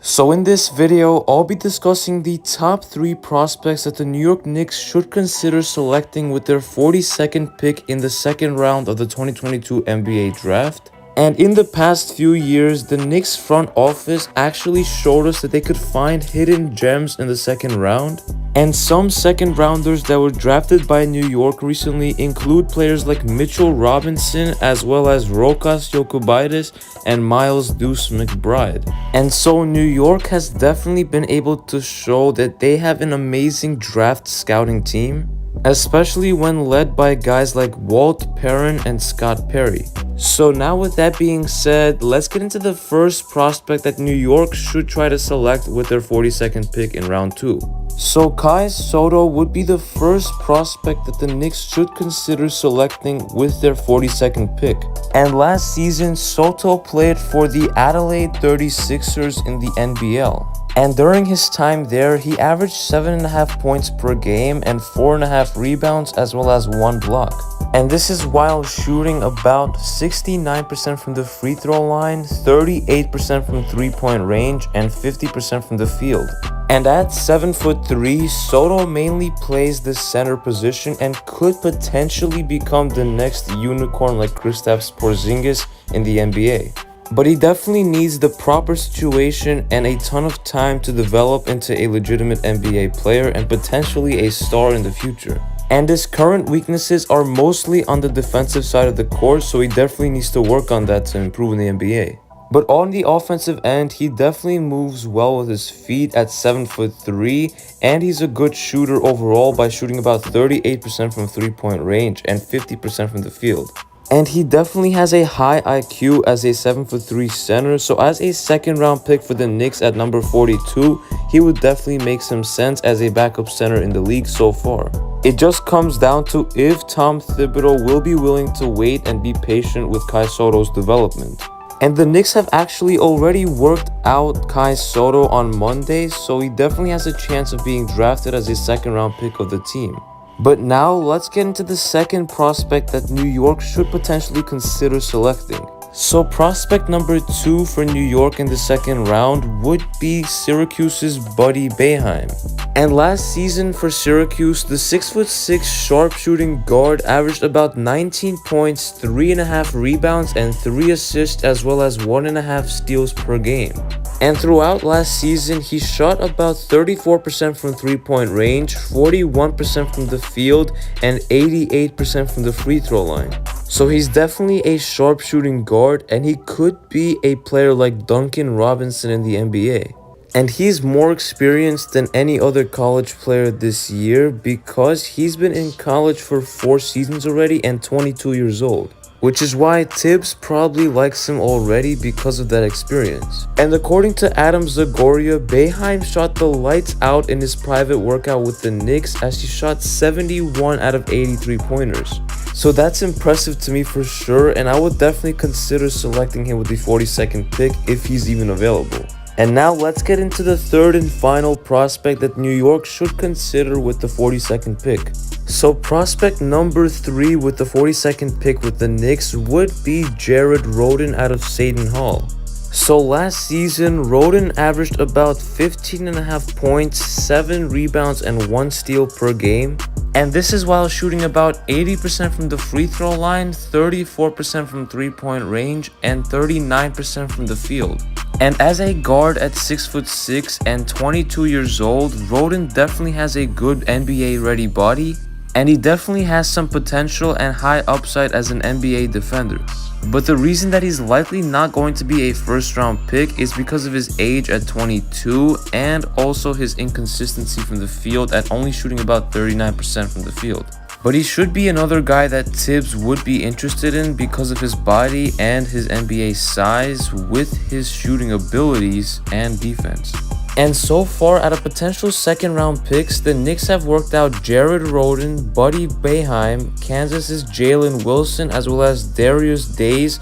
So in this video, I'll be discussing the top 3 prospects that the New York Knicks should consider selecting with their 42nd pick in the second round of the 2022 NBA draft. And in the past few years, the Knicks front office actually showed us that they could find hidden gems in the second round. And some second rounders that were drafted by New York recently include players like Mitchell Robinson as well as Rokas Jokubaitis and Miles Deuce McBride. And so New York has definitely been able to show that they have an amazing draft scouting team, especially when led by guys like Walt Perrin and Scott Perry. So now with that being said, let's get into the first prospect that New York should try to select with their 42nd pick in round 2. So Kai Sotto would be the first prospect that the Knicks should consider selecting with their 42nd pick. And last season, Sotto played for the Adelaide 36ers in the NBL. And during his time there, he averaged 7.5 points per game and 4.5 rebounds as well as 1 block. And this is while shooting about 69% from the free throw line, 38% from 3-point range, and 50% from the field. And at 7'3", Sotto mainly plays the center position and could potentially become the next unicorn like Kristaps Porzingis in the NBA. But he definitely needs the proper situation and a ton of time to develop into a legitimate NBA player and potentially a star in the future. And his current weaknesses are mostly on the defensive side of the court, so he definitely needs to work on that to improve in the NBA. But on the offensive end, he definitely moves well with his feet at 7'3", and he's a good shooter overall by shooting about 38% from 3-point range and 50% from the field. And he definitely has a high IQ as a 7'3" center, so as a second round pick for the Knicks at number 42, he would definitely make some sense as a backup center in the league so far. It just comes down to if Tom Thibodeau will be willing to wait and be patient with Kai Sotto's development. And the Knicks have actually already worked out Kai Sotto on Monday, so he definitely has a chance of being drafted as a second round pick of the team. But now let's get into the second prospect that New York should potentially consider selecting. So prospect number 2 for New York in the second round would be Syracuse's Buddy Boeheim. And last season for Syracuse, the 6'6" sharpshooting guard averaged about 19 points, 3.5 rebounds, and 3 assists as well as 1.5 steals per game. And throughout last season, he shot about 34% from 3-point range, 41% from the field, and 88% from the free throw line. So he's definitely a sharpshooting guard, and he could be a player like Duncan Robinson in the NBA. And he's more experienced than any other college player this year because he's been in college for 4 seasons already and 22 years old. Which is why Tibbs probably likes him already because of that experience. And according to Adam Zagoria, Boeheim shot the lights out in his private workout with the Knicks as he shot 71 out of 83 pointers. So that's impressive to me for sure, and I would definitely consider selecting him with the 42nd pick if he's even available. And now let's get into the third and final prospect that New York should consider with the 42nd pick. So prospect number 3 with the 42nd pick with the Knicks would be Jared Rhoden out of Seton Hall. So last season, Rhoden averaged about 15.5 points, 7 rebounds, and 1 steal per game. And this is while shooting about 80% from the free throw line, 34% from 3-point range, and 39% from the field. And as a guard at 6'6" and 22 years old, Rhoden definitely has a good NBA-ready body, and he definitely has some potential and high upside as an NBA defender. But the reason that he's likely not going to be a first-round pick is because of his age at 22 and also his inconsistency from the field at only shooting about 39% from the field. But he should be another guy that Tibbs would be interested in because of his body and his NBA size with his shooting abilities and defense. And so far, out of potential second round picks, the Knicks have worked out Jared Rhoden, Buddy Boeheim, Kansas's Jalen Wilson, as well as Darius Days,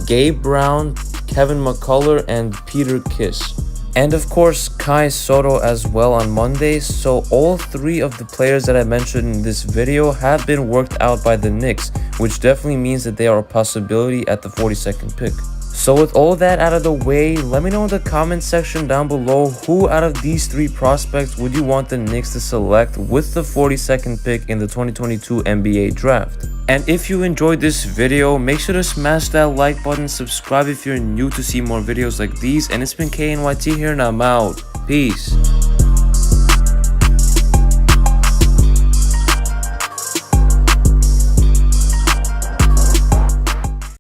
Gabe Brown, Kevin McCullough, and Peter Kiss. And of course, Kai Sotto as well on Monday. So all 3 of the players that I mentioned in this video have been worked out by the Knicks, which definitely means that they are a possibility at the 42nd pick. So with all that out of the way, let me know in the comment section down below who out of these 3 prospects would you want the Knicks to select with the 42nd pick in the 2022 NBA draft. And if you enjoyed this video, make sure to smash that like button, subscribe if you're new to see more videos like these, and it's been KNYT here and I'm out. Peace.